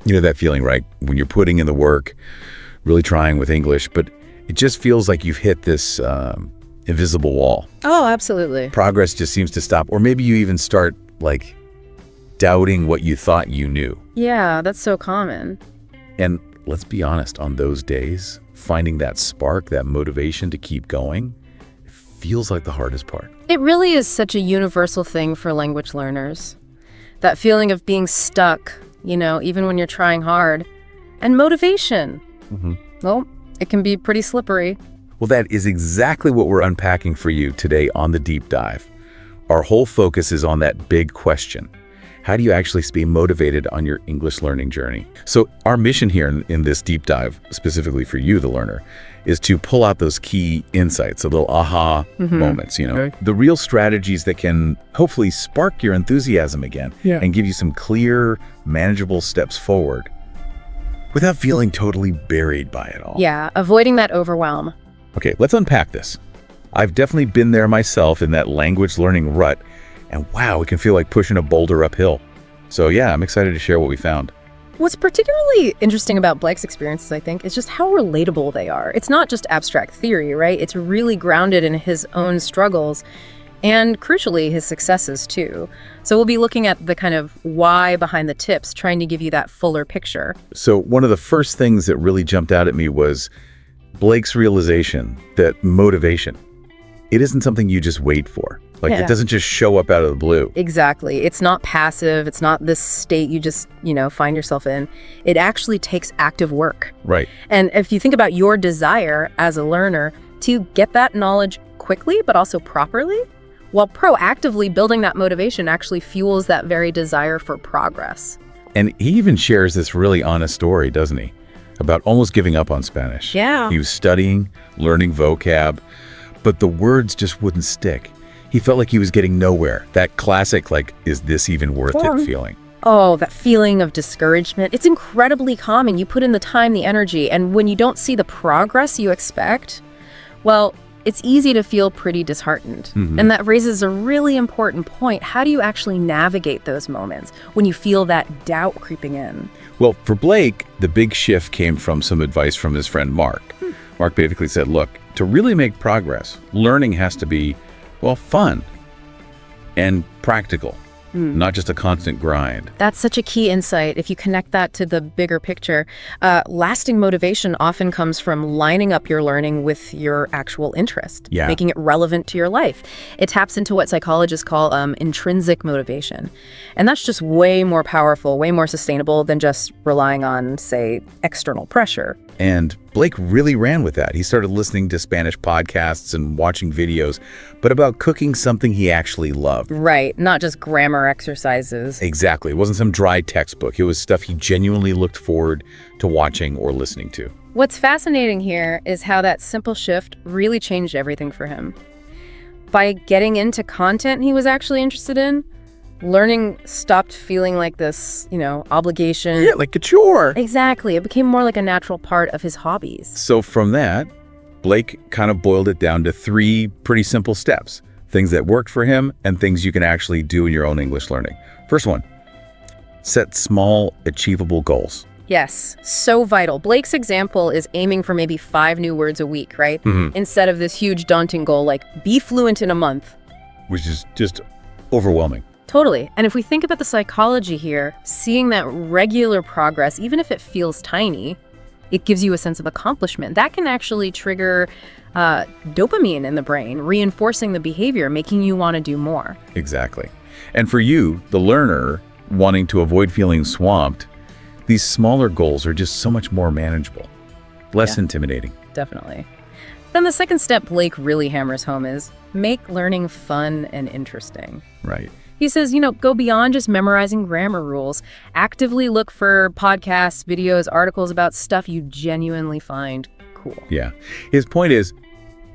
You know that feeling, right? When you're putting in the work, really trying with English, but it just feels like you've hit this invisible wall. Oh, absolutely. Progress just seems to stop. Or maybe you even start, like, doubting what you thought you knew. Yeah, that's so common. And let's be honest, on those days, finding that spark, that motivation to keep going, it feels like the hardest part. It really is such a universal thing for language learners. That feeling of being stuck, even when you're trying hard. And motivation. Well, it can be pretty slippery. Well, that is exactly what we're unpacking for you today on The Deep Dive. Our whole focus is on that big question. How do you actually stay motivated on your English learning journey? So our mission here in this deep dive, specifically for you, the learner, is to pull out those key insights, the little aha moments, Okay. the real strategies that can hopefully spark your enthusiasm again and give you some clear, manageable steps forward without feeling totally buried by it all. Yeah, avoiding that overwhelm. Okay, let's unpack this. I've definitely been there myself in that language learning rut, and wow, it can feel like pushing a boulder uphill. So yeah, I'm excited to share what we found. What's particularly interesting about Blake's experiences, I think, is just how relatable they are. It's not just abstract theory, right? It's really grounded in his own struggles and, crucially, his successes, too. So we'll be looking at the kind of why behind the tips, trying to give you that fuller picture. So one of the first things that really jumped out at me was Blake's realization that motivation, it isn't something you just wait for. It doesn't just show up out of the blue. Exactly. It's not passive. It's not this state you just, find yourself in. It actually takes active work. Right. And if you think about your desire as a learner to get that knowledge quickly, but also properly, while proactively building that motivation actually fuels that very desire for progress. And he even shares this really honest story, doesn't he? About almost giving up on Spanish. Yeah. He was studying, learning vocab, but the words just wouldn't stick. He felt like he was getting nowhere. That classic, is this even worth it feeling. Oh, that feeling of discouragement. It's incredibly common. You put in the time, the energy, and when you don't see the progress you expect, well, it's easy to feel pretty disheartened. And that raises a really important point. How do you actually navigate those moments when you feel that doubt creeping in? Well, for Blake, the big shift came from some advice from his friend Mark. Mark basically said, look, to really make progress, learning has to be, fun and practical, not just a constant grind. That's such a key insight. If you connect that to the bigger picture, lasting motivation often comes from lining up your learning with your actual interest, making it relevant to your life. It taps into what psychologists call intrinsic motivation. And that's just way more powerful, way more sustainable than just relying on, say, external pressure. And Blake really ran with that. He started listening to Spanish podcasts and watching videos, but about cooking something he actually loved. Right, not just grammar exercises. Exactly. It wasn't some dry textbook. It was stuff he genuinely looked forward to watching or listening to. What's fascinating here is how that simple shift really changed everything for him. By getting into content he was actually interested in, learning stopped feeling like this, obligation. Yeah, like a chore. Exactly. It became more like a natural part of his hobbies. So from that, Blake kind of boiled it down to 3 pretty simple steps. Things that worked for him and things you can actually do in your own English learning. First one, set small, achievable goals. Yes, so vital. Blake's example is aiming for maybe 5 new words a week, right? Instead of this huge daunting goal like be fluent in a month. Which is just overwhelming. Totally. And if we think about the psychology here, seeing that regular progress, even if it feels tiny, it gives you a sense of accomplishment. That can actually trigger dopamine in the brain, reinforcing the behavior, making you want to do more. Exactly. And for you, the learner, wanting to avoid feeling swamped, these smaller goals are just so much more manageable, less intimidating. Definitely. Then the second step Blake really hammers home is make learning fun and interesting. Right. He says, go beyond just memorizing grammar rules. Actively look for podcasts, videos, articles about stuff you genuinely find cool. Yeah. His point is,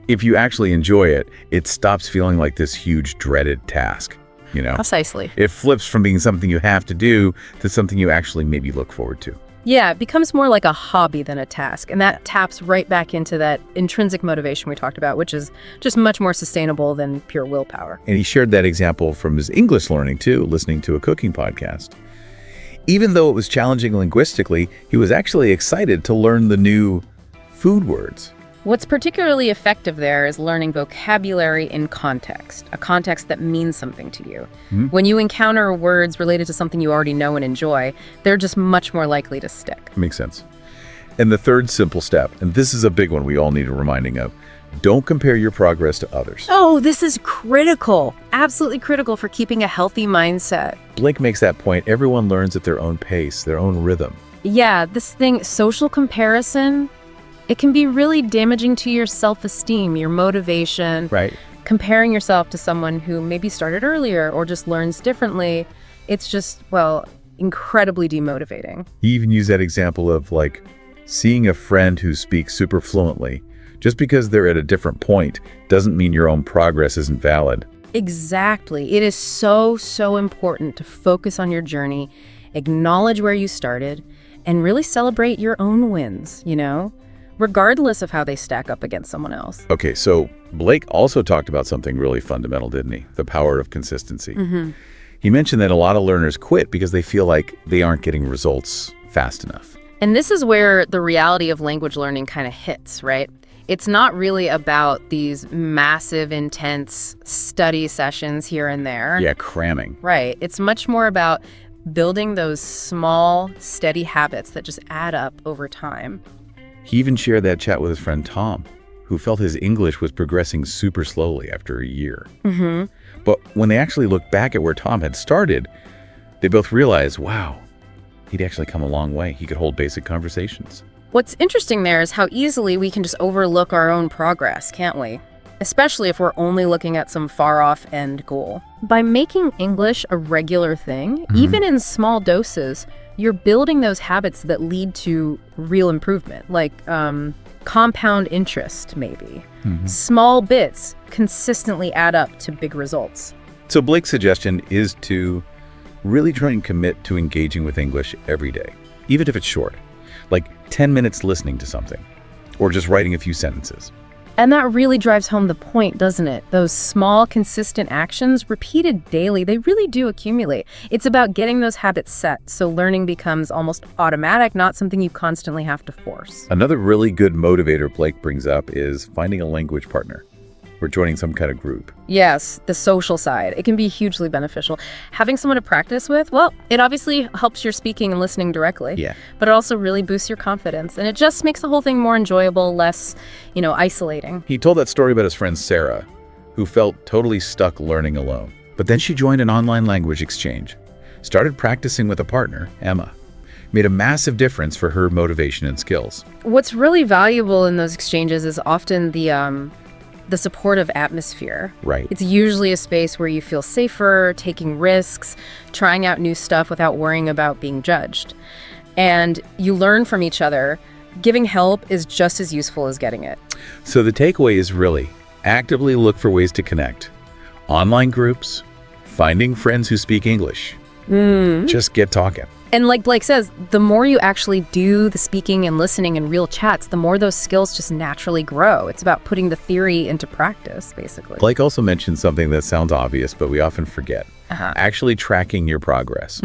if you actually enjoy it, it stops feeling like this huge dreaded task. Precisely. It flips from being something you have to do to something you actually maybe look forward to. Yeah, it becomes more like a hobby than a task. And that taps right back into that intrinsic motivation we talked about, which is just much more sustainable than pure willpower. And he shared that example from his English learning too, listening to a cooking podcast. Even though it was challenging linguistically, he was actually excited to learn the new food words. What's particularly effective there is learning vocabulary in context, a context that means something to you. When you encounter words related to something you already know and enjoy, they're just much more likely to stick. Makes sense. And the third simple step, and this is a big one we all need a reminding of, don't compare your progress to others. Oh, this is critical. Absolutely critical for keeping a healthy mindset. Blake makes that point. Everyone learns at their own pace, their own rhythm. Yeah, this thing, social comparison, it can be really damaging to your self-esteem, your motivation. Right. Comparing yourself to someone who maybe started earlier or just learns differently, it's just, well, incredibly demotivating. He even used that example of like seeing a friend who speaks super fluently. Just because they're at a different point doesn't mean your own progress isn't valid. Exactly. It is so important to focus on your journey, acknowledge where you started, and really celebrate your own wins, regardless of how they stack up against someone else. Okay, so Blake also talked about something really fundamental, didn't he? The power of consistency. He mentioned that a lot of learners quit because they feel like they aren't getting results fast enough. And this is where the reality of language learning kind of hits, right? It's not really about these massive, intense study sessions here and there. Yeah, cramming. Right. It's much more about building those small, steady habits that just add up over time. He even shared that chat with his friend Tom, who felt his English was progressing super slowly after a year. But when they actually looked back at where Tom had started, they both realized, wow, he'd actually come a long way. He could hold basic conversations. What's interesting there is how easily we can just overlook our own progress, can't we? Especially if we're only looking at some far-off end goal. By making English a regular thing, even in small doses, you're building those habits that lead to real improvement, like compound interest, maybe. Small bits consistently add up to big results. So Blake's suggestion is to really try and commit to engaging with English every day, even if it's short. Like 10 minutes listening to something, or just writing a few sentences. And that really drives home the point, doesn't it? Those small, consistent actions, repeated daily, they really do accumulate. It's about getting those habits set, so learning becomes almost automatic, not something you constantly have to force. Another really good motivator Blake brings up is finding a language partner, or joining some kind of group. Yes, the social side. It can be hugely beneficial. Having someone to practice with, well, it obviously helps your speaking and listening directly. Yeah. But it also really boosts your confidence. And it just makes the whole thing more enjoyable, less, isolating. He told that story about his friend Sarah, who felt totally stuck learning alone. But then she joined an online language exchange, started practicing with a partner, Emma. Made a massive difference for her motivation and skills. What's really valuable in those exchanges is often the supportive atmosphere. Right. It's usually a space where you feel safer, taking risks, trying out new stuff without worrying about being judged. And you learn from each other. Giving help is just as useful as getting it. So the takeaway is really actively look for ways to connect. Online groups, finding friends who speak English. Just get talking. And like Blake says, the more you actually do the speaking and listening in real chats, the more those skills just naturally grow. It's about putting the theory into practice, basically. Blake also mentioned something that sounds obvious, but we often forget. Actually tracking your progress.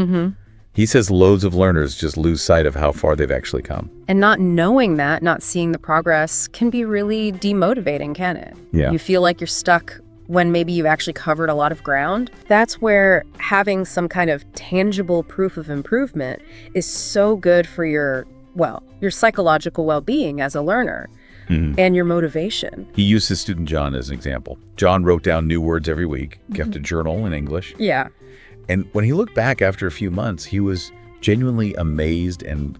He says loads of learners just lose sight of how far they've actually come. And not knowing that, not seeing the progress, can be really demotivating, can it? Yeah. You feel like you're stuck when maybe you've actually covered a lot of ground. That's where having some kind of tangible proof of improvement is so good for your psychological well-being as a learner and your motivation. He used his student John as an example. John wrote down new words every week, kept a journal in English. Yeah. And when he looked back after a few months, he was genuinely amazed and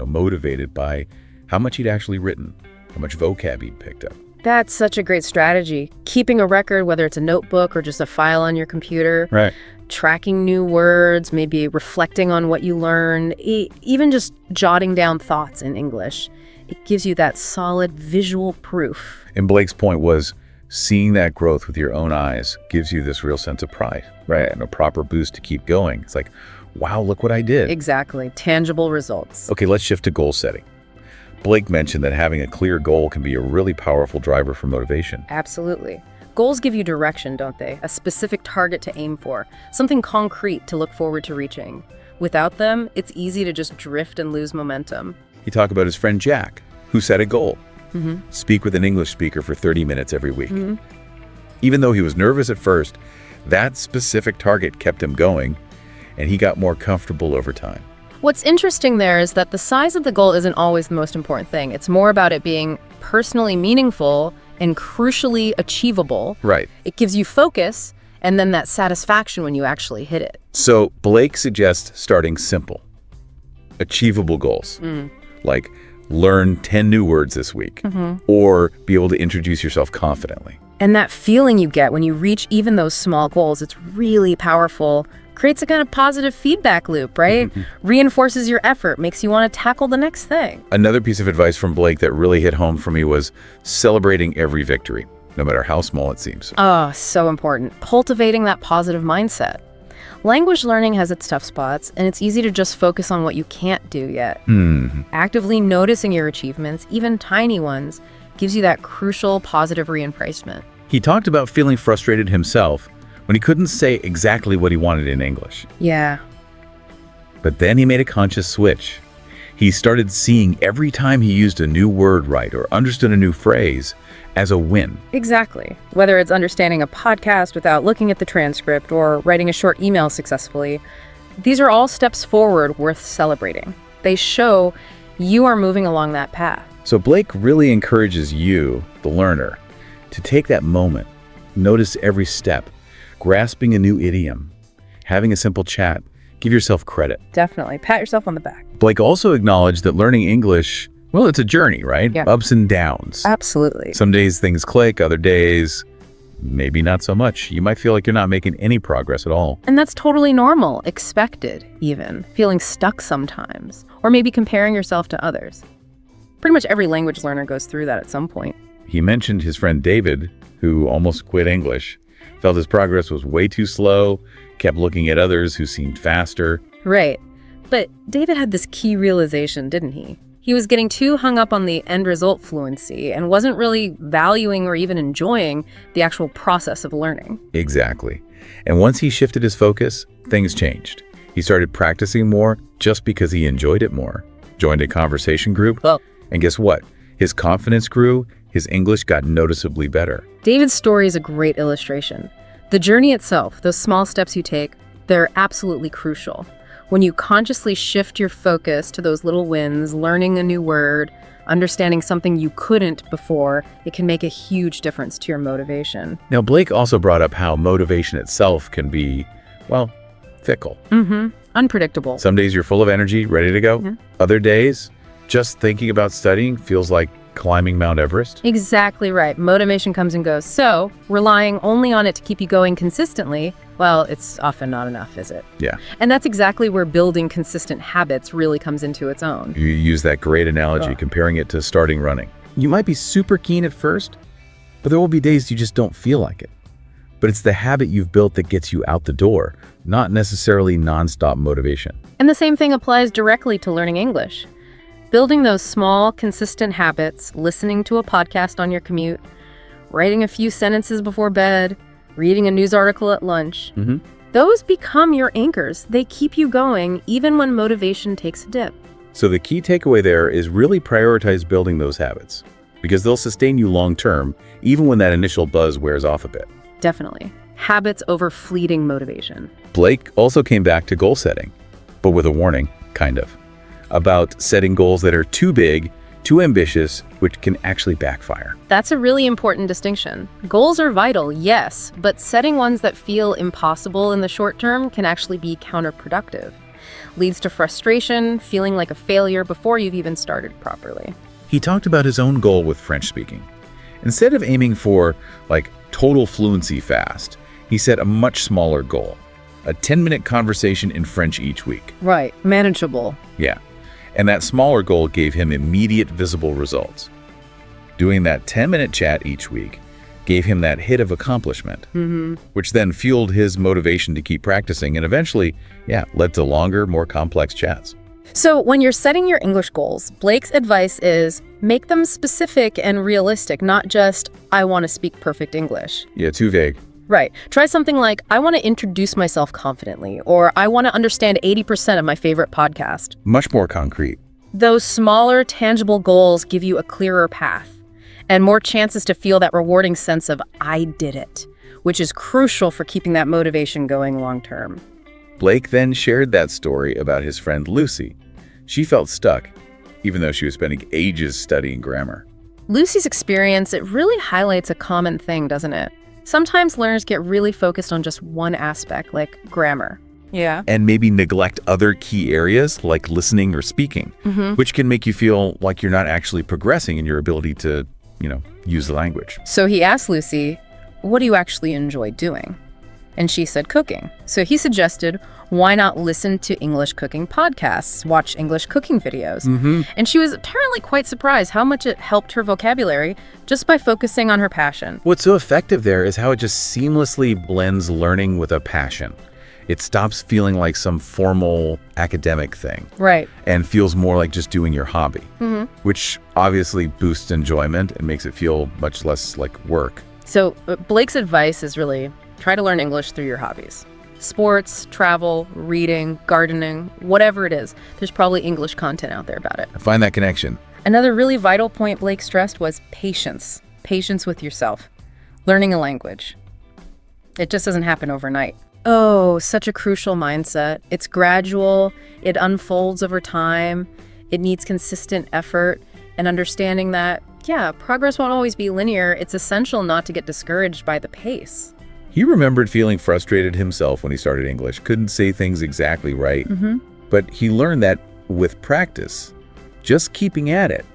motivated by how much he'd actually written, how much vocab he'd picked up. That's such a great strategy. Keeping a record, whether it's a notebook or just a file on your computer. Right. Tracking new words, maybe reflecting on what you learned, even just jotting down thoughts in English. It gives you that solid visual proof. And Blake's point was seeing that growth with your own eyes gives you this real sense of pride, right? And a proper boost to keep going. It's like, wow, look what I did. Exactly. Tangible results. Okay, let's shift to goal setting. Blake mentioned that having a clear goal can be a really powerful driver for motivation. Absolutely. Goals give you direction, don't they? A specific target to aim for, something concrete to look forward to reaching. Without them, it's easy to just drift and lose momentum. He talked about his friend Jack, who set a goal. Speak with an English speaker for 30 minutes every week. Even though he was nervous at first, that specific target kept him going, and he got more comfortable over time. What's interesting there is that the size of the goal isn't always the most important thing. It's more about it being personally meaningful and crucially achievable. Right. It gives you focus and then that satisfaction when you actually hit it. So Blake suggests starting simple. Achievable goals. Like learn 10 new words this week, or be able to introduce yourself confidently. And that feeling you get when you reach even those small goals, it's really powerful. Creates a kind of positive feedback loop, right? Reinforces your effort, makes you want to tackle the next thing. Another piece of advice from Blake that really hit home for me was celebrating every victory, no matter how small it seems. Oh, so important. Cultivating that positive mindset. Language learning has its tough spots, and it's easy to just focus on what you can't do yet. Actively noticing your achievements, even tiny ones, gives you that crucial positive reinforcement. He talked about feeling frustrated himself when he couldn't say exactly what he wanted in English. Yeah. But then he made a conscious switch. He started seeing every time he used a new word right or understood a new phrase as a win. Exactly. Whether it's understanding a podcast without looking at the transcript or writing a short email successfully, these are all steps forward worth celebrating. They show you are moving along that path. So Blake really encourages you, the learner, to take that moment, notice every step, grasping a new idiom, having a simple chat, give yourself credit. Definitely. Pat yourself on the back. Blake also acknowledged that learning English, well, it's a journey, right? Yeah. Ups and downs. Absolutely. Some days things click, other days, maybe not so much. You might feel like you're not making any progress at all. And that's totally normal, expected even, feeling stuck sometimes, or maybe comparing yourself to others. Pretty much every language learner goes through that at some point. He mentioned his friend David, who almost quit English, felt his progress was way too slow, kept looking at others who seemed faster. Right. But David had this key realization, didn't he? He was getting too hung up on the end result fluency and wasn't really valuing or even enjoying the actual process of learning. Exactly. And once he shifted his focus, things changed. He started practicing more just because he enjoyed it more. Joined a conversation group. Well, and guess what? His confidence grew, his English got noticeably better. David's story is a great illustration. The journey itself, those small steps you take, they're absolutely crucial. When you consciously shift your focus to those little wins, learning a new word, understanding something you couldn't before, it can make a huge difference to your motivation. Now, Blake also brought up how motivation itself can be, well, fickle. Unpredictable. Some days you're full of energy, ready to go. Other days, just thinking about studying feels like climbing Mount Everest. Exactly right. Motivation comes and goes. So, relying only on it to keep you going consistently, well, it's often not enough, is it? Yeah. And that's exactly where building consistent habits really comes into its own. You use that great analogy, comparing it to starting running. You might be super keen at first, but there will be days you just don't feel like it. But it's the habit you've built that gets you out the door, not necessarily nonstop motivation. And the same thing applies directly to learning English. Building those small, consistent habits, listening to a podcast on your commute, writing a few sentences before bed, reading a news article at lunch, those become your anchors. They keep you going even when motivation takes a dip. So the key takeaway there is really prioritize building those habits, because they'll sustain you long term, even when that initial buzz wears off a bit. Definitely. Habits over fleeting motivation. Blake also came back to goal setting, but with a warning, kind of, about setting goals that are too big, too ambitious, which can actually backfire. That's a really important distinction. Goals are vital, yes, but setting ones that feel impossible in the short term can actually be counterproductive. Leads to frustration, feeling like a failure before you've even started properly. He talked about his own goal with French speaking. Instead of aiming for, like, total fluency fast, he set a much smaller goal. A 10-minute conversation in French each week. Right, manageable. Yeah. And that smaller goal gave him immediate visible results. Doing that 10-minute chat each week gave him that hit of accomplishment, which then fueled his motivation to keep practicing and eventually, led to longer, more complex chats. So when you're setting your English goals, Blake's advice is make them specific and realistic, not just, I want to speak perfect English. Yeah, too vague. Right. Try something like, I want to introduce myself confidently, or I want to understand 80% of my favorite podcast. Much more concrete. Those smaller, tangible goals give you a clearer path and more chances to feel that rewarding sense of, I did it, which is crucial for keeping that motivation going long term. Blake then shared that story about his friend Lucy. She felt stuck, even though she was spending ages studying grammar. Lucy's experience, it really highlights a common thing, doesn't it? Sometimes learners get really focused on just one aspect, like grammar. Yeah. And maybe neglect other key areas like listening or speaking, which can make you feel like you're not actually progressing in your ability to, use the language. So he asked Lucy, what do you actually enjoy doing? And she said cooking. So he suggested, why not listen to English cooking podcasts, watch English cooking videos? And she was apparently quite surprised how much it helped her vocabulary just by focusing on her passion. What's so effective there is how it just seamlessly blends learning with a passion. It stops feeling like some formal academic thing. Right. And feels more like just doing your hobby, which obviously boosts enjoyment and makes it feel much less like work. So Blake's advice is really try to learn English through your hobbies. Sports, travel, reading, gardening, whatever it is, there's probably English content out there about it. Find that connection. Another really vital point Blake stressed was patience. Patience with yourself. Learning a language. It just doesn't happen overnight. Oh, such a crucial mindset. It's gradual. It unfolds over time. It needs consistent effort and understanding that, progress won't always be linear. It's essential not to get discouraged by the pace. He remembered feeling frustrated himself when he started English, couldn't say things exactly right. But he learned that with practice, just keeping at it,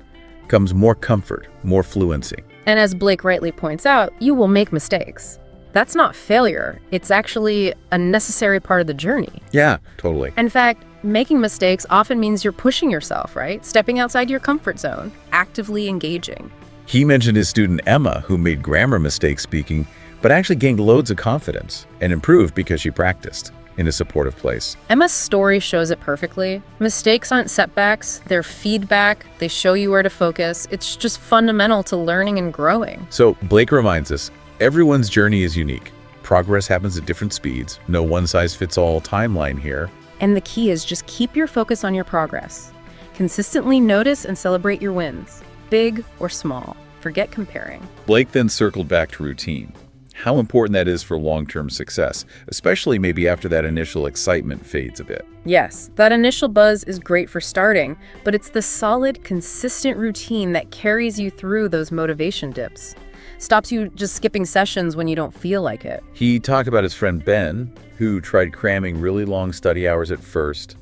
comes more comfort, more fluency. And as Blake rightly points out, you will make mistakes. That's not failure. It's actually a necessary part of the journey. Yeah, totally. In fact, making mistakes often means you're pushing yourself, right? Stepping outside your comfort zone, actively engaging. He mentioned his student Emma, who made grammar mistakes speaking, but actually gained loads of confidence and improved because she practiced in a supportive place. Emma's story shows it perfectly. Mistakes aren't setbacks, they're feedback, they show you where to focus. It's just fundamental to learning and growing. So Blake reminds us, everyone's journey is unique. Progress happens at different speeds. No one-size-fits-all timeline here. And the key is just keep your focus on your progress. Consistently notice and celebrate your wins, big or small. Forget comparing. Blake then circled back to routine. How important that is for long-term success, especially maybe after that initial excitement fades a bit. Yes, that initial buzz is great for starting, but it's the solid, consistent routine that carries you through those motivation dips. Stops you just skipping sessions when you don't feel like it. He talked about his friend Ben, who tried cramming really long study hours at first,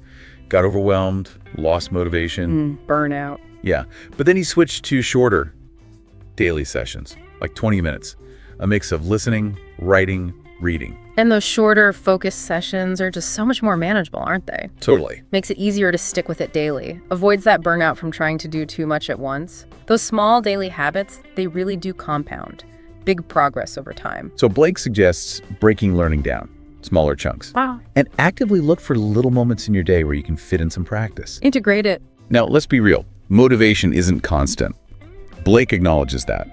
got overwhelmed, lost motivation. Burnout. Yeah, but then he switched to shorter daily sessions, like 20 minutes. A mix of listening, writing, reading. And those shorter, focused sessions are just so much more manageable, aren't they? Totally. Makes it easier to stick with it daily. Avoids that burnout from trying to do too much at once. Those small daily habits, they really do compound. Big progress over time. So Blake suggests breaking learning down, smaller chunks. Wow. And actively look for little moments in your day where you can fit in some practice. Integrate it. Now, let's be real. Motivation isn't constant. Blake acknowledges that.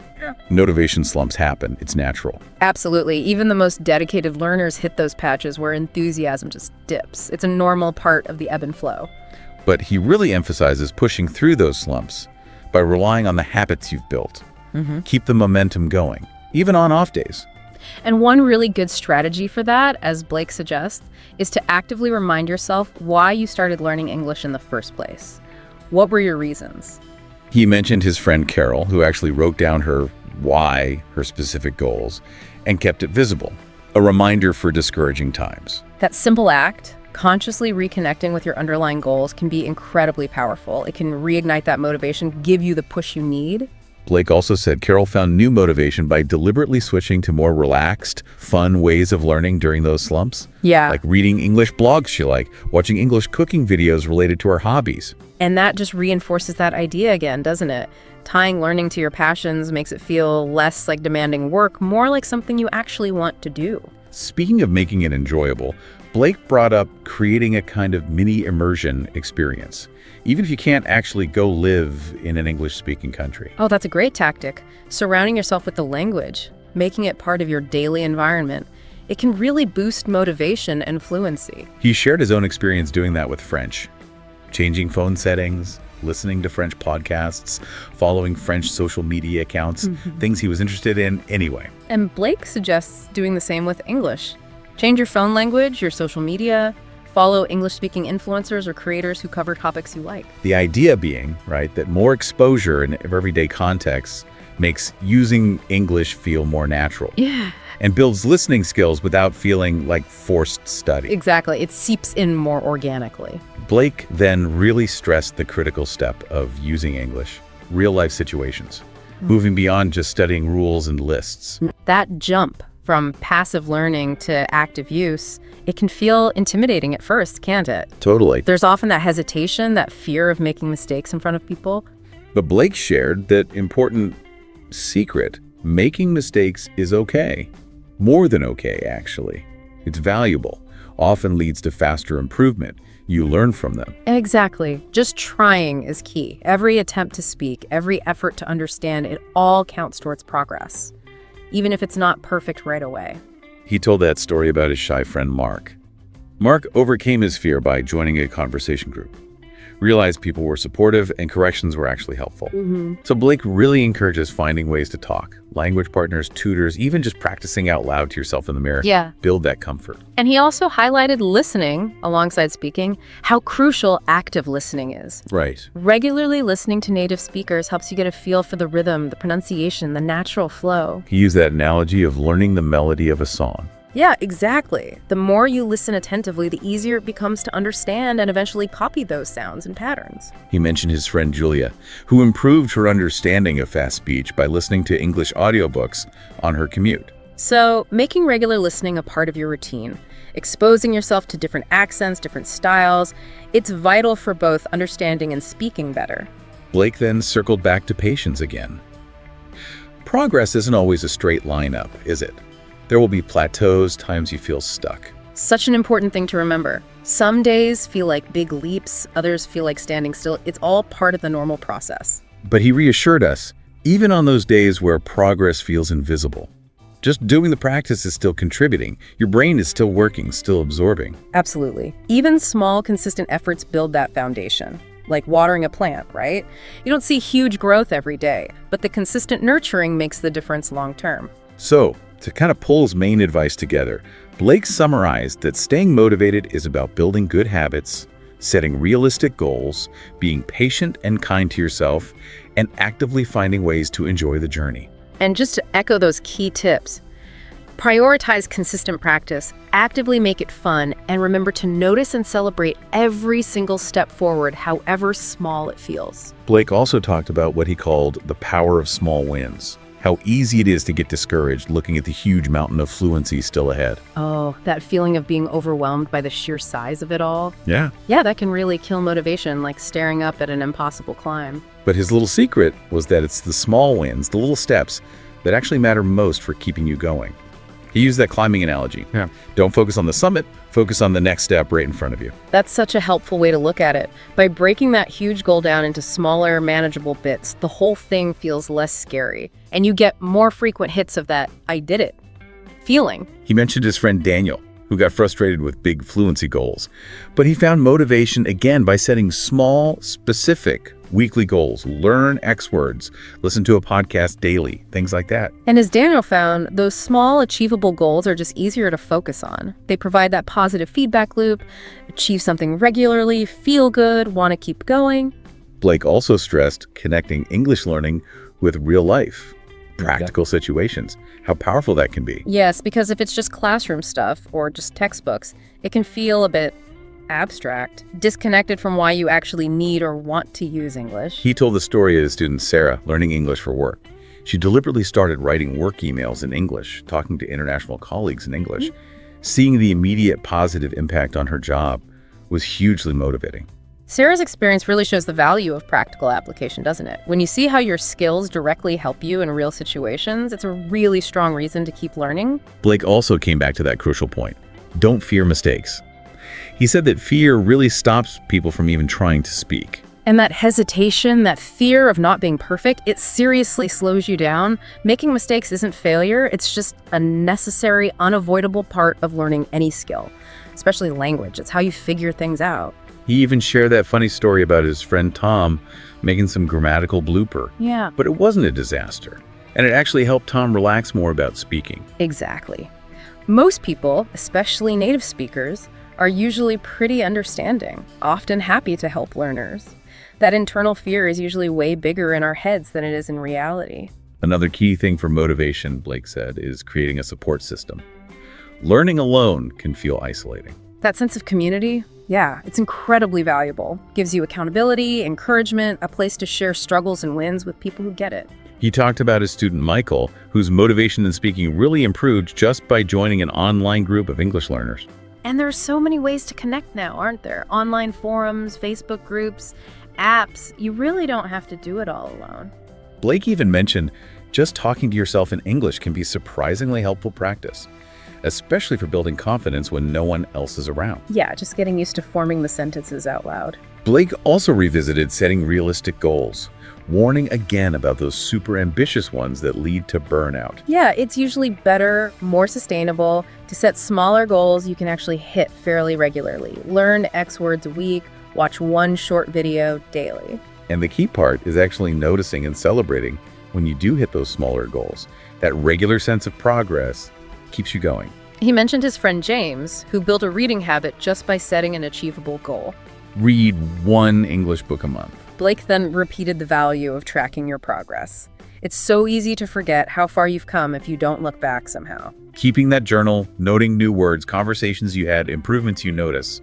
Motivation slumps happen. It's natural. Absolutely. Even the most dedicated learners hit those patches where enthusiasm just dips. It's a normal part of the ebb and flow. But he really emphasizes pushing through those slumps by relying on the habits you've built. Keep the momentum going, even on off days. And one really good strategy for that, as Blake suggests, is to actively remind yourself why you started learning English in the first place. What were your reasons? He mentioned his friend Carol, who actually wrote down her why, her specific goals, and kept it visible, a reminder for discouraging times. That simple act, consciously reconnecting with your underlying goals, can be incredibly powerful. It can reignite that motivation, give you the push you need. Blake also said Carol found new motivation by deliberately switching to more relaxed, fun ways of learning during those slumps. Yeah. Like reading English blogs she liked, watching English cooking videos related to her hobbies. And that just reinforces that idea again, doesn't it? Tying learning to your passions makes it feel less like demanding work, more like something you actually want to do. Speaking of making it enjoyable, Blake brought up creating a kind of mini immersion experience, even if you can't actually go live in an English-speaking country. Oh, that's a great tactic. Surrounding yourself with the language, making it part of your daily environment. It can really boost motivation and fluency. He shared his own experience doing that with French, changing phone settings, listening to French podcasts, following French social media accounts, things he was interested in anyway. And Blake suggests doing the same with English. Change your phone language, your social media, follow English-speaking influencers or creators who cover topics you like. The idea being, right, that more exposure in everyday contexts makes using English feel more natural. Yeah. And builds listening skills without feeling like forced study. Exactly. It seeps in more organically. Blake then really stressed the critical step of using English, real-life situations, moving beyond just studying rules and lists. That jump from passive learning to active use, it can feel intimidating at first, can't it? Totally. There's often that hesitation, that fear of making mistakes in front of people. But Blake shared that important secret: making mistakes is okay. More than okay, actually. It's valuable, often leads to faster improvement. You learn from them. Exactly. Just trying is key. Every attempt to speak, every effort to understand, it all counts towards progress, even if it's not perfect right away. He told that story about his shy friend Mark. Mark overcame his fear by joining a conversation group, realized people were supportive and corrections were actually helpful. So Blake really encourages finding ways to talk, language partners, tutors, even just practicing out loud to yourself in the mirror. Yeah. Build that comfort. And he also highlighted listening, alongside speaking, how crucial active listening is. Right. Regularly listening to native speakers helps you get a feel for the rhythm, the pronunciation, the natural flow. He used that analogy of learning the melody of a song. Yeah, exactly. The more you listen attentively, the easier it becomes to understand and eventually copy those sounds and patterns. He mentioned his friend Julia, who improved her understanding of fast speech by listening to English audiobooks on her commute. So, making regular listening a part of your routine, exposing yourself to different accents, different styles, it's vital for both understanding and speaking better. Blake then circled back to patience again. Progress isn't always a straight line up, is it? There will be plateaus, times you feel stuck. Such an important thing to remember. Some days feel like big leaps, others feel like standing still. It's all part of the normal process. But he reassured us, even on those days where progress feels invisible, just doing the practice is still contributing. Your brain is still working, still absorbing. Absolutely. Even small, consistent efforts build that foundation. Like watering a plant, right? You don't see huge growth every day, but the consistent nurturing makes the difference long term. So, to kind of pull his main advice together, Blake summarized that staying motivated is about building good habits, setting realistic goals, being patient and kind to yourself, and actively finding ways to enjoy the journey. And just to echo those key tips, prioritize consistent practice, actively make it fun, and remember to notice and celebrate every single step forward, however small it feels. Blake also talked about what he called the power of small wins. How easy it is to get discouraged looking at the huge mountain of fluency still ahead. Oh, that feeling of being overwhelmed by the sheer size of it all. Yeah. Yeah, that can really kill motivation, like staring up at an impossible climb. But his little secret was that it's the small wins, the little steps, that actually matter most for keeping you going. He used that climbing analogy. Yeah. Don't focus on the summit, focus on the next step right in front of you. That's such a helpful way to look at it. By breaking that huge goal down into smaller, manageable bits, the whole thing feels less scary. And you get more frequent hits of that "I did it" feeling. He mentioned his friend Daniel, who got frustrated with big fluency goals. But he found motivation again by setting small, specific weekly goals. Learn X words, listen to a podcast daily, things like that. And as Daniel found, those small, achievable goals are just easier to focus on. They provide that positive feedback loop, achieve something regularly, feel good, want to keep going. Blake also stressed connecting English learning with real life, practical situations, how powerful that can be. Yes, because if it's just classroom stuff or just textbooks, it can feel a bit abstract, disconnected from why you actually need or want to use English. He told the story of his student Sarah learning English for work. She deliberately started writing work emails in English, talking to international colleagues in English. Seeing the immediate positive impact on her job was hugely motivating. Sarah's experience really shows the value of practical application, doesn't it? When you see how your skills directly help you in real situations, it's a really strong reason to keep learning. Blake also came back to that crucial point. Don't fear mistakes. He said that fear really stops people from even trying to speak. And that hesitation, that fear of not being perfect, it seriously slows you down. Making mistakes isn't failure, it's just a necessary, unavoidable part of learning any skill, especially language. It's how you figure things out. He even shared that funny story about his friend Tom making some grammatical blooper. Yeah. But it wasn't a disaster, and it actually helped Tom relax more about speaking. Exactly. Most people, especially native speakers, are usually pretty understanding, often happy to help learners. That internal fear is usually way bigger in our heads than it is in reality. Another key thing for motivation, Blake said, is creating a support system. Learning alone can feel isolating. That sense of community, yeah, it's incredibly valuable. Gives you accountability, encouragement, a place to share struggles and wins with people who get it. He talked about his student Michael, whose motivation in speaking really improved just by joining an online group of English learners. And there are so many ways to connect now, aren't there? Online forums, Facebook groups, apps. You really don't have to do it all alone. Blake even mentioned just talking to yourself in English can be surprisingly helpful practice, especially for building confidence when no one else is around. Yeah, just getting used to forming the sentences out loud. Blake also revisited setting realistic goals, warning again about those super ambitious ones that lead to burnout. Yeah, it's usually better, more sustainable to set smaller goals you can actually hit fairly regularly. Learn X words a week, watch one short video daily. And the key part is actually noticing and celebrating when you do hit those smaller goals. That regular sense of progress keeps you going. He mentioned his friend James, who built a reading habit just by setting an achievable goal. Read one English book a month. Blake then repeated the value of tracking your progress. It's so easy to forget how far you've come if you don't look back somehow. Keeping that journal, noting new words, conversations you had, improvements you notice,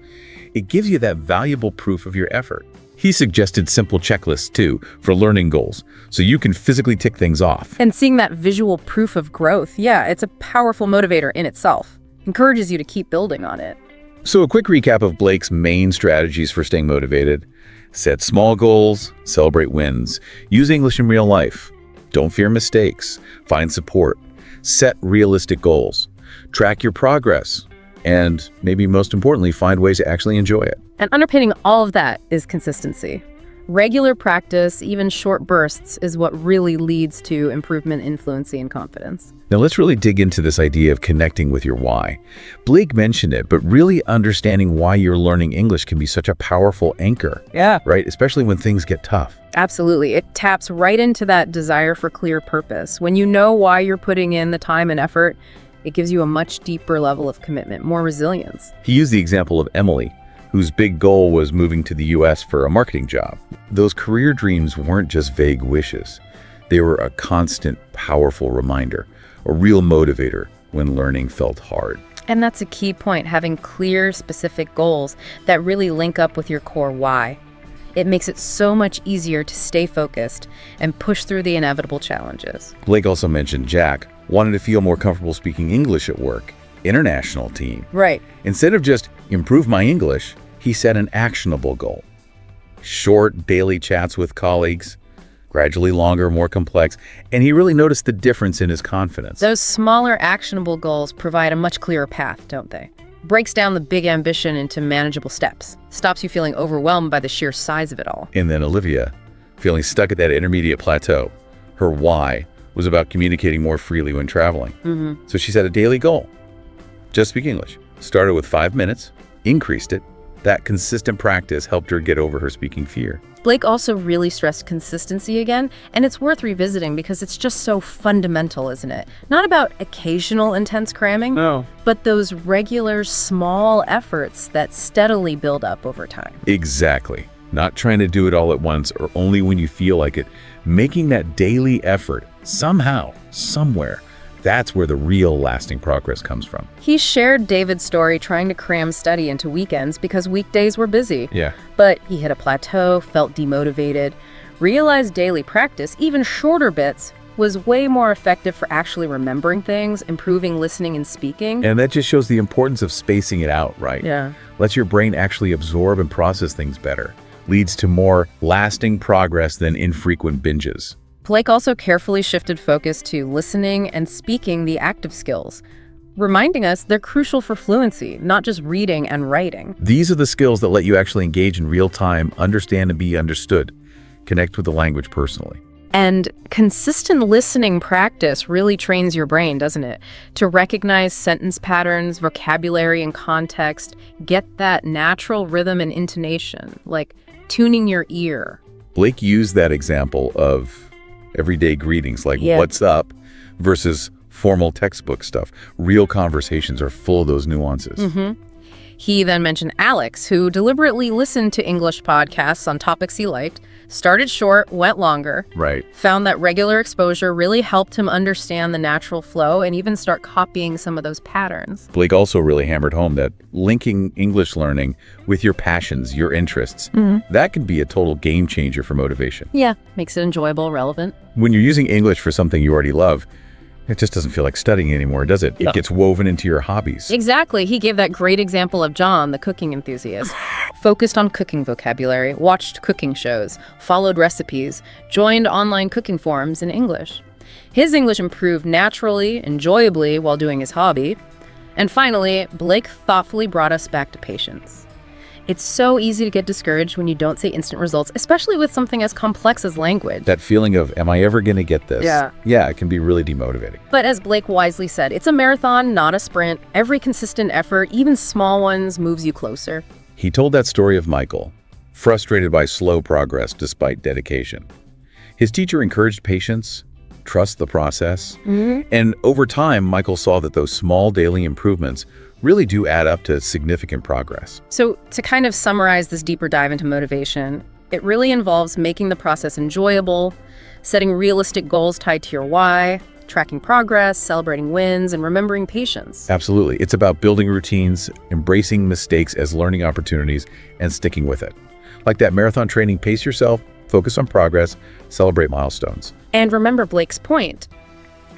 it gives you that valuable proof of your effort. He suggested simple checklists, too, for learning goals, so you can physically tick things off. And seeing that visual proof of growth, yeah, it's a powerful motivator in itself. Encourages you to keep building on it. So a quick recap of Blake's main strategies for staying motivated. Set small goals, celebrate wins, use English in real life, don't fear mistakes, find support, set realistic goals, track your progress, and maybe most importantly, find ways to actually enjoy it. And underpinning all of that is consistency. Regular practice, even short bursts, is what really leads to improvement in fluency and confidence. Now let's really dig into this idea of connecting with your why. Blake mentioned it, but really understanding why you're learning English can be such a powerful anchor. Yeah. Right? Especially when things get tough. Absolutely. It taps right into that desire for clear purpose. When you know why you're putting in the time and effort, it gives you a much deeper level of commitment, more resilience. He used the example of Emily, whose big goal was moving to the US for a marketing job. Those career dreams weren't just vague wishes. They were a constant, powerful reminder, a real motivator when learning felt hard. And that's a key point, having clear, specific goals that really link up with your core why. It makes it so much easier to stay focused and push through the inevitable challenges. Blake also mentioned Jack wanted to feel more comfortable speaking English at work. International team. Right. Instead of just improve my English, he set an actionable goal. Short daily chats with colleagues, gradually longer, more complex, and he really noticed the difference in his confidence. Those smaller actionable goals provide a much clearer path, don't they? Breaks down the big ambition into manageable steps. Stops you feeling overwhelmed by the sheer size of it all. And then Olivia, feeling stuck at that intermediate plateau. Her why was about communicating more freely when traveling. So she set a daily goal. Just speak English. Started with 5 minutes, increased it. That consistent practice helped her get over her speaking fear. Blake also really stressed consistency again, and it's worth revisiting because it's just so fundamental, isn't it? Not about occasional intense cramming, but those regular small efforts that steadily build up over time. Exactly. Not trying to do it all at once or only when you feel like it. Making that daily effort, somehow, somewhere, that's where the real lasting progress comes from. He shared David's story trying to cram study into weekends because weekdays were busy. Yeah. But he hit a plateau, felt demotivated, realized daily practice, even shorter bits, was way more effective for actually remembering things, improving listening and speaking. And that just shows the importance of spacing it out, right? Yeah. Lets your brain actually absorb and process things better. Leads to more lasting progress than infrequent binges. Blake also carefully shifted focus to listening and speaking the active skills. reminding us they're crucial for fluency, not just reading and writing. These are the skills that let you actually engage in real time, understand and be understood, connect with the language personally. And consistent listening practice really trains your brain, doesn't it? To recognize sentence patterns, vocabulary, and context, get that natural rhythm and intonation, like tuning your ear. Blake used that example of everyday greetings, like what's up, versus formal textbook stuff. Real conversations are full of those nuances. He then mentioned Alex, who deliberately listened to English podcasts on topics he liked, started short, went longer, found that regular exposure really helped him understand the natural flow and even start copying some of those patterns. Blake also really hammered home that linking English learning with your passions, your interests, that can be a total game changer for motivation. Yeah, makes it enjoyable, relevant. When you're using English for something you already love, it just doesn't feel like studying anymore, does it? It gets woven into your hobbies. Exactly. He gave that great example of John, the cooking enthusiast. Focused on cooking vocabulary, watched cooking shows, followed recipes, joined online cooking forums in English. His English improved naturally, enjoyably while doing his hobby. And finally, Blake thoughtfully brought us back to patience. It's so easy to get discouraged when you don't see instant results, especially with something as complex as language. That feeling of, am I ever going to get this? Yeah, it can be really demotivating. But as Blake wisely said, it's a marathon, not a sprint. Every consistent effort, even small ones, moves you closer. He told that story of Michael, frustrated by slow progress despite dedication. His teacher encouraged patience, trust the process, and over time, Michael saw that those small daily improvements really do add up to significant progress. So to kind of summarize this deeper dive into motivation, it really involves making the process enjoyable, setting realistic goals tied to your why, tracking progress, celebrating wins, and remembering patience. Absolutely. It's about building routines, embracing mistakes as learning opportunities, and sticking with it. Like that marathon training, pace yourself, focus on progress, celebrate milestones. And remember Blake's point.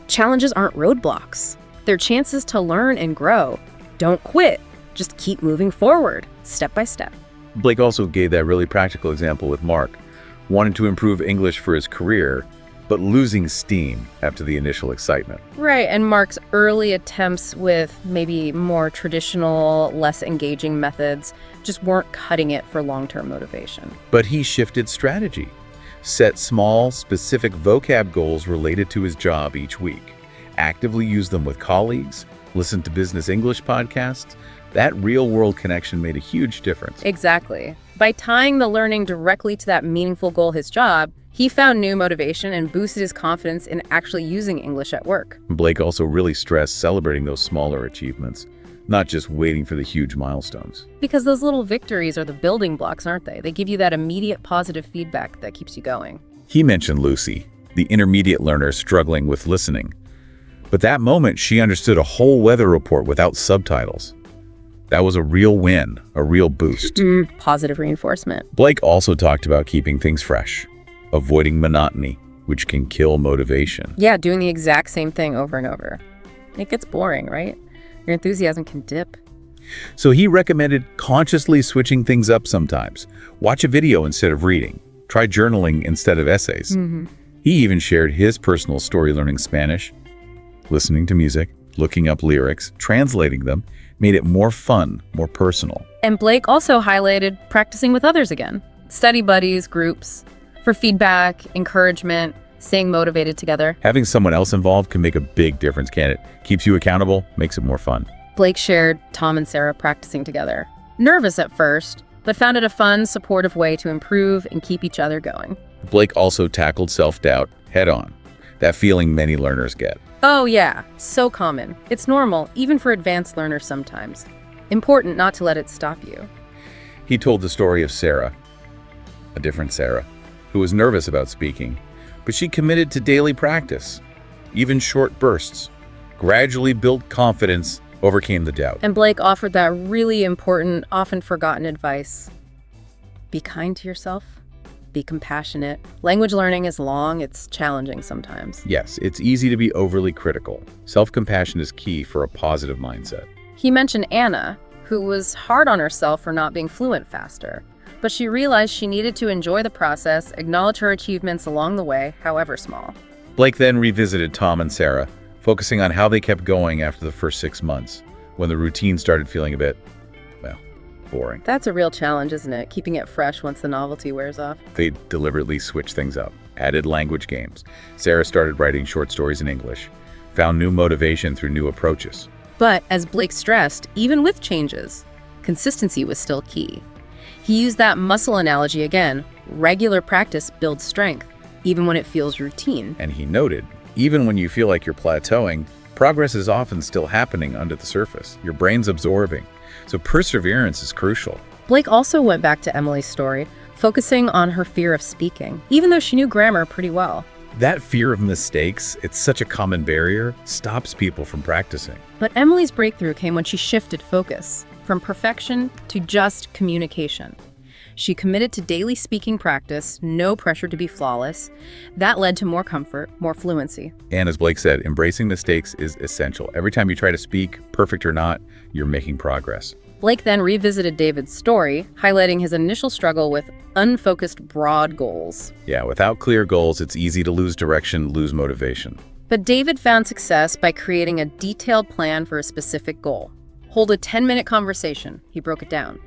Challenges aren't roadblocks. They're chances to learn and grow. Don't quit. Just keep moving forward, step by step. Blake also gave that really practical example with Mark, wanting to improve English for his career, but losing steam after the initial excitement. Right, and Mark's early attempts with maybe more traditional, less engaging methods just weren't cutting it for long-term motivation. But he shifted strategy, set small, specific vocab goals related to his job each week, actively used them with colleagues, listened to business English podcasts. That real-world connection made a huge difference. Exactly. By tying the learning directly to that meaningful goal, his job, he found new motivation and boosted his confidence in actually using English at work. Blake also really stressed celebrating those smaller achievements, not just waiting for the huge milestones. Because those little victories are the building blocks, aren't they? They give you that immediate positive feedback that keeps you going. He mentioned Lucy, the intermediate learner struggling with listening. But that moment, she understood a whole weather report without subtitles. That was a real win, a real boost. Positive reinforcement. Blake also talked about keeping things fresh, avoiding monotony, which can kill motivation. Yeah, doing the exact same thing over and over. It gets boring, right? Your enthusiasm can dip. So he recommended consciously switching things up sometimes. Watch a video instead of reading. Try journaling instead of essays. He even shared his personal story learning Spanish. Listening to music, looking up lyrics, translating them, made it more fun, more personal. And Blake also highlighted practicing with others again. Study buddies, groups, for feedback, encouragement, staying motivated together. Having someone else involved can make a big difference, can't it? Keeps you accountable, makes it more fun. Blake shared Tom and Sarah practicing together. Nervous at first, but found it a fun, supportive way to improve and keep each other going. Blake also tackled self-doubt head-on, that feeling many learners get. Oh yeah, so common. It's normal, even for advanced learners sometimes. Important not to let it stop you. He told the story of Sarah, a different Sarah, who was nervous about speaking, but she committed to daily practice, even short bursts, gradually built confidence, overcame the doubt. And Blake offered that really important, often forgotten advice. Be kind to yourself. Be compassionate. Language learning is long, it's challenging sometimes. Yes, it's easy to be overly critical. Self-compassion is key for a positive mindset. He mentioned Anna, who was hard on herself for not being fluent faster, but she realized she needed to enjoy the process, acknowledge her achievements along the way, however small. Blake then revisited Tom and Sarah, focusing on how they kept going after the first 6 months, when the routine started feeling a bit, well, boring. That's a real challenge, isn't it? Keeping it fresh once the novelty wears off. They deliberately switched things up, added language games. Sarah started writing short stories in English, found new motivation through new approaches. But as Blake stressed, even with changes, consistency was still key. He used that muscle analogy again. Regular practice builds strength, even when it feels routine. And he noted, even when you feel like you're plateauing, progress is often still happening under the surface. Your brain's absorbing. So perseverance is crucial. Blake also went back to Emily's story, focusing on her fear of speaking, even though she knew grammar pretty well. That fear of mistakes, it's such a common barrier, stops people from practicing. But Emily's breakthrough came when she shifted focus from perfection to just communication. She committed to daily speaking practice, no pressure to be flawless. That led to more comfort, more fluency. And as Blake said, embracing mistakes is essential. Every time you try to speak, perfect or not, you're making progress. Blake then revisited David's story, highlighting his initial struggle with unfocused, broad goals. Yeah, without clear goals, it's easy to lose direction, lose motivation. But David found success by creating a detailed plan for a specific goal. Hold a 10-minute conversation. He broke it down.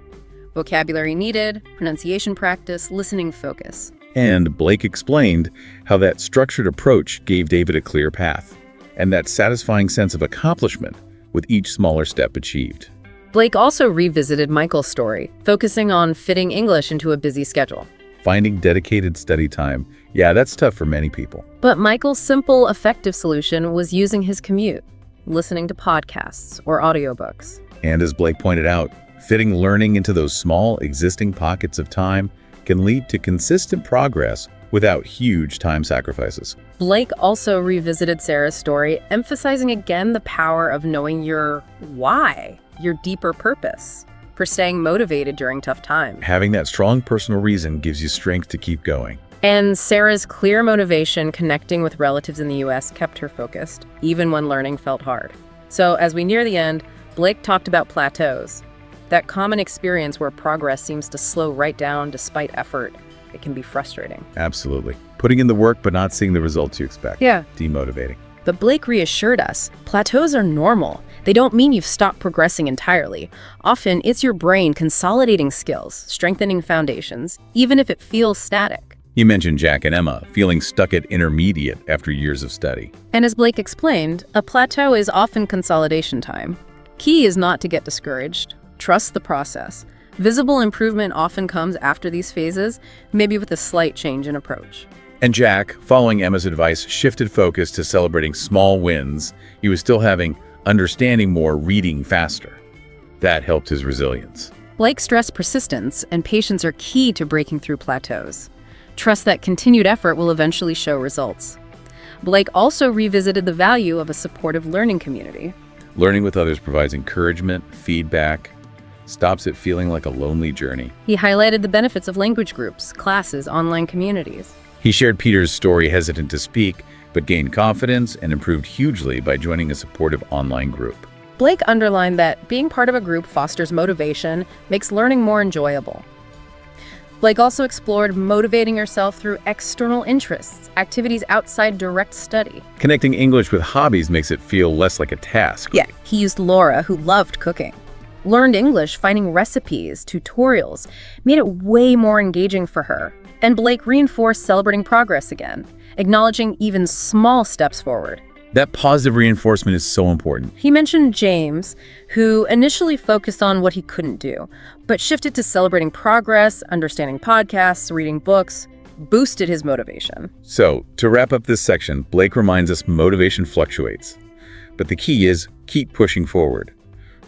Vocabulary needed, pronunciation practice, listening focus. And Blake explained how that structured approach gave David a clear path, and that satisfying sense of accomplishment with each smaller step achieved. Blake also revisited Michael's story, focusing on fitting English into a busy schedule. Finding dedicated study time, yeah, that's tough for many people. But Michael's simple, effective solution was using his commute, listening to podcasts or audiobooks. And as Blake pointed out, fitting learning into those small, existing pockets of time can lead to consistent progress without huge time sacrifices. Blake also revisited Sarah's story, emphasizing again the power of knowing your why, your deeper purpose, for staying motivated during tough times. Having that strong personal reason gives you strength to keep going. And Sarah's clear motivation connecting with relatives in the US kept her focused, even when learning felt hard. So as we near the end, Blake talked about plateaus, that common experience where progress seems to slow right down despite effort. It can be frustrating. Absolutely. Putting in the work but not seeing the results you expect. Yeah. Demotivating. But Blake reassured us, plateaus are normal. They don't mean you've stopped progressing entirely. Often, it's your brain consolidating skills, strengthening foundations, even if it feels static. He mentioned Jack and Emma feeling stuck at intermediate after years of study. And as Blake explained, a plateau is often consolidation time. Key is not to get discouraged. Trust the process. Visible improvement often comes after these phases, maybe with a slight change in approach. And Jack, following Emma's advice, shifted focus to celebrating small wins. He was still having understanding more, reading faster. That helped his resilience. Blake stressed persistence and patience are key to breaking through plateaus. Trust that continued effort will eventually show results. Blake also revisited the value of a supportive learning community. Learning with others provides encouragement, feedback, stops it feeling like a lonely journey. He highlighted the benefits of language groups, classes, online communities. He shared Peter's story, hesitant to speak, but gained confidence and improved hugely by joining a supportive online group. Blake underlined that being part of a group fosters motivation, makes learning more enjoyable. Blake also explored motivating yourself through external interests, activities outside direct study. Connecting English with hobbies makes it feel less like a task. Yeah, he used Laura, who loved cooking. Learned English, finding recipes, tutorials, made it way more engaging for her. And Blake reinforced celebrating progress again, acknowledging even small steps forward. That positive reinforcement is so important. He mentioned James, who initially focused on what he couldn't do, but shifted to celebrating progress, understanding podcasts, reading books, boosted his motivation. So, to wrap up this section, Blake reminds us motivation fluctuates. But the key is keep pushing forward.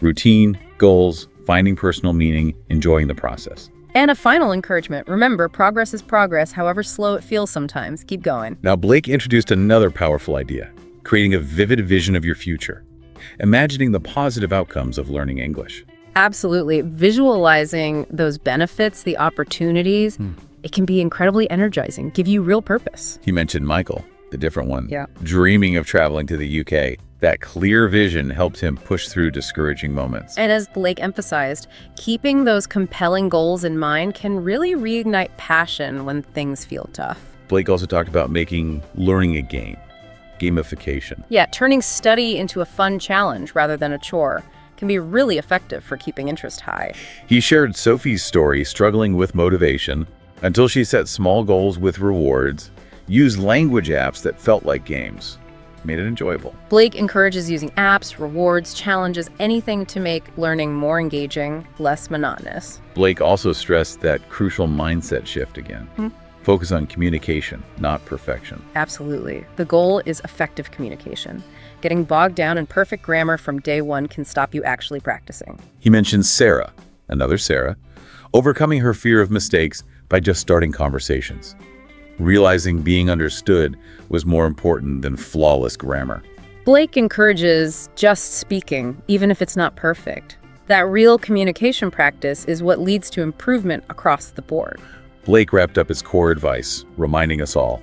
Routine, goals, finding personal meaning, enjoying the process. And a final encouragement. Remember, progress is progress, however slow it feels sometimes. Keep going. Now, Blake introduced another powerful idea, creating a vivid vision of your future, imagining the positive outcomes of learning English. Absolutely. Visualizing those benefits, the opportunities, it can be incredibly energizing, give you real purpose. He mentioned Michael, the different one, Yeah. dreaming of traveling to the UK. That clear vision helped him push through discouraging moments. And as Blake emphasized, keeping those compelling goals in mind can really reignite passion when things feel tough. Blake also talked about making learning a game. gamification. Yeah, turning study into a fun challenge rather than a chore can be really effective for keeping interest high. He shared Sophie's story struggling with motivation until she set small goals with rewards, used language apps that felt like games, made it enjoyable. Blake encourages using apps, rewards, challenges, anything to make learning more engaging, less monotonous. Blake also stressed that crucial mindset shift again. Focus on communication, not perfection. Absolutely. The goal is effective communication. Getting bogged down in perfect grammar from day one can stop you actually practicing. He mentions Sarah, another Sarah, overcoming her fear of mistakes by just starting conversations, realizing being understood was more important than flawless grammar. Blake encourages just speaking, even if it's not perfect. That real communication practice is what leads to improvement across the board. Blake wrapped up his core advice, reminding us all,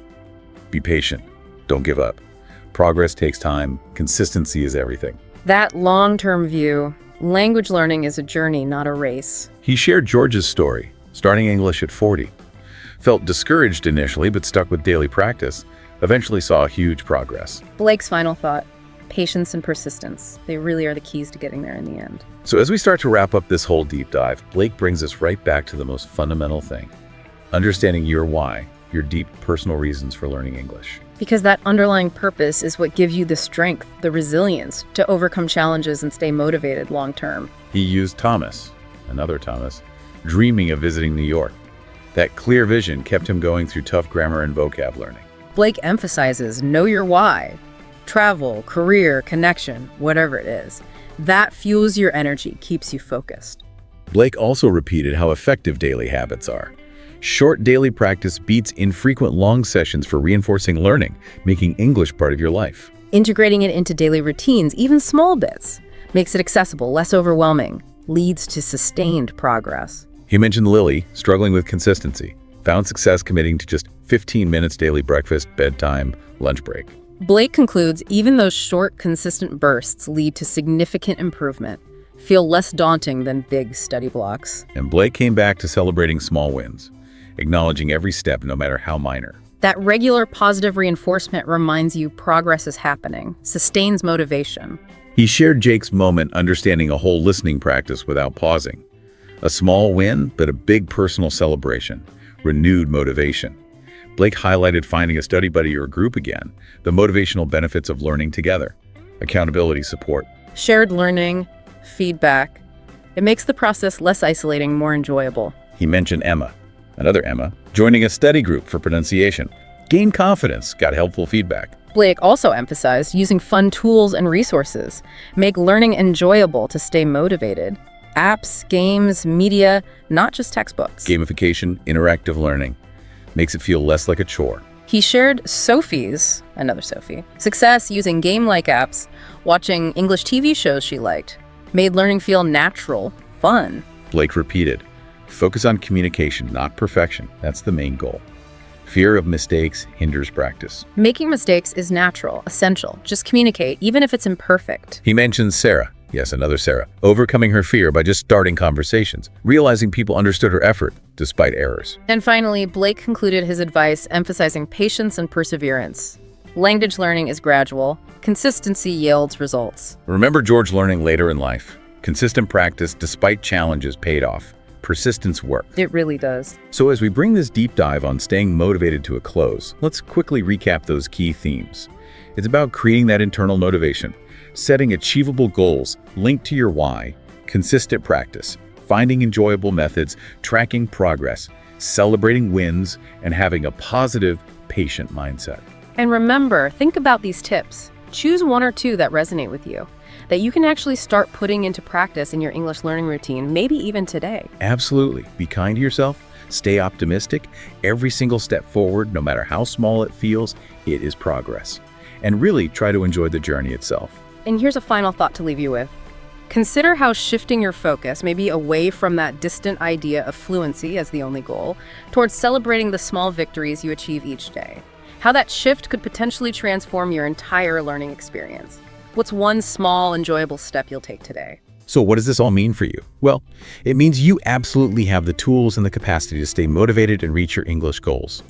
be patient, don't give up. Progress takes time, consistency is everything. That long-term view, language learning is a journey, not a race. He shared George's story, starting English at 40. Felt discouraged initially, but stuck with daily practice, eventually saw huge progress. Blake's final thought, patience and persistence. They really are the keys to getting there in the end. So as we start to wrap up this whole deep dive, Blake brings us right back to the most fundamental thing, understanding your why, your deep personal reasons for learning English. Because that underlying purpose is what gives you the strength, the resilience to overcome challenges and stay motivated long term. He used Thomas, another Thomas, dreaming of visiting New York. That clear vision kept him going through tough grammar and vocab learning. Blake emphasizes know your why. Travel, career, connection, whatever it is. That fuels your energy, keeps you focused. Blake also repeated how effective daily habits are. Short daily practice beats infrequent long sessions for reinforcing learning, making English part of your life. Integrating it into daily routines, even small bits, makes it accessible, less overwhelming, leads to sustained progress. He mentioned Lily, struggling with consistency, found success committing to just 15 minutes daily breakfast, bedtime, lunch break. Blake concludes even those short, consistent bursts lead to significant improvement, feel less daunting than big study blocks. And Blake came back to celebrating small wins, acknowledging every step no matter how minor. That regular positive reinforcement reminds you progress is happening, sustains motivation. He shared Jake's moment understanding a whole listening practice without pausing. A small win, but a big personal celebration, renewed motivation. Blake highlighted finding a study buddy or group again, the motivational benefits of learning together, accountability support. Shared learning, feedback. It makes the process less isolating, more enjoyable. He mentioned Emma, another Emma, joining a study group for pronunciation. Gained confidence, got helpful feedback. Blake also emphasized using fun tools and resources, make learning enjoyable to stay motivated. Apps, games, media, not just textbooks. Gamification, interactive learning, makes it feel less like a chore. He shared Sophie's, another Sophie, success using game-like apps, watching English TV shows she liked, made learning feel natural, fun. Blake repeated, focus on communication, not perfection. That's the main goal. Fear of mistakes hinders practice. Making mistakes is natural, essential. Just communicate, even if it's imperfect. He mentions Sarah, yes, another Sarah, overcoming her fear by just starting conversations, realizing people understood her effort despite errors. And finally, Blake concluded his advice emphasizing patience and perseverance. Language learning is gradual. Consistency yields results. Remember George learning later in life. Consistent practice despite challenges paid off. Persistence worked. It really does. So as we bring this deep dive on staying motivated to a close, let's quickly recap those key themes. It's about creating that internal motivation, setting achievable goals linked to your why, consistent practice, finding enjoyable methods, tracking progress, celebrating wins, and having a positive, patient mindset. And remember, think about these tips. Choose one or two that resonate with you, that you can actually start putting into practice in your English learning routine, maybe even today. Absolutely. Be kind to yourself. Stay optimistic. Every single step forward, no matter how small it feels, it is progress. And really try to enjoy the journey itself. And here's a final thought to leave you with. Consider how shifting your focus, maybe away from that distant idea of fluency as the only goal, towards celebrating the small victories you achieve each day. How that shift could potentially transform your entire learning experience. What's one small, enjoyable step you'll take today? So what does this all mean for you? Well, it means you absolutely have the tools and the capacity to stay motivated and reach your English goals.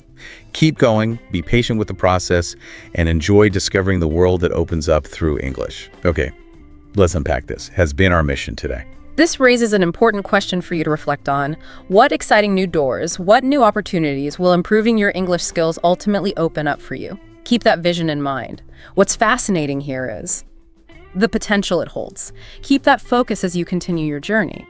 Keep going, be patient with the process, and enjoy discovering the world that opens up through English. Okay, let's unpack this. Has been our mission today. This raises an important question for you to reflect on. What exciting new doors, what new opportunities will improving your English skills ultimately open up for you? Keep that vision in mind. What's fascinating here is the potential it holds. Keep that focus as you continue your journey.